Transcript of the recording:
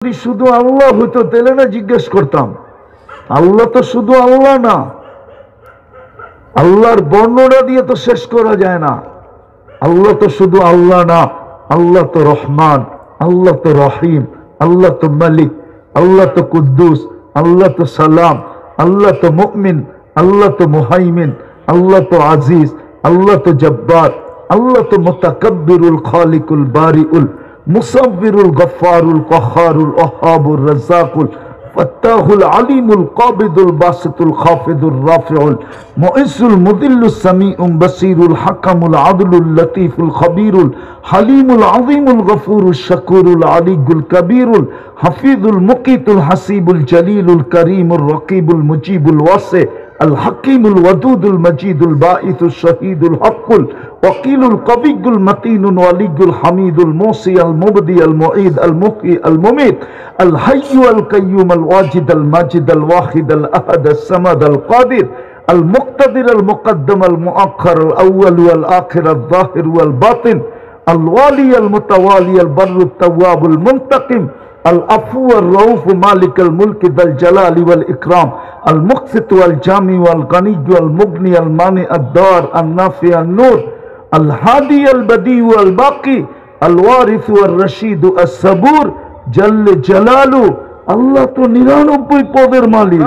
যদি শুধু আল্লাহ হইতো তাহলে না জিজ্ঞেস করতাম। আল্লাহ তো শুধু আল্লাহ না, আল্লাহর বর্ণনা দিয়ে তো শেষ করা যায় না। আল্লাহ তো শুধু আল্লাহ না, আল্লাহ তো রহমান, আল্লাহ তো রহিম, আল্লাহ তো মালিক, আল্লাহ তো কুদ্দুস, আল্লাহ তো সালাম, আল্লাহ তো মুমিন, আল্লাহ তো মুহাইমিন, আল্লাহ তো আজিজ, আল্লাহ তো জব্বার, আল্লাহ তো মুতাকাব্বিরুল খালিকুল বারিউল মুসাব্বিরুল গফফারুল কহ্হারুল ওয়াহ্হাবুর রাজ্জাকুল ফাত্তাহুল আলিমুল কাবিদুল বাসিতুল খাফিদুর রাফিউল মুইসুল মুদিল্লুস সামিউল বাসিরুল হাকামুল আদলুল লতীফুল খবীরুল হালিমুল আযীমুল গফুরুশ শাকুরুল আলিয়ুল কবীরুল হাফিজুল মুকিতুল হাসিবুল জলিলুল করিমুর রকিবুল মুজিবুল ওয়াসি الحكيم الودود المجيد الباعث الشهيد الحق الوكيل القوي المتين الولي الحميد الموصي المبدي المعيد المحيي المميت الحي القيوم الواجد الماجد الواحد الأحد الصمد القادر المقتدر المقدم المؤخر الأول والآخر الظاهر والباطن الوالي المتوالي البر التواب المنتقم العفو الرؤوف مالك الملك ذا الجلال والإكرام المقسط والجامع والغني والمغني المانع الدار النافع النور الهادي البديع والباقي الوارث والرشيد الصبور جل جلاله। আল্লাহ তো 99 পদের মালিক।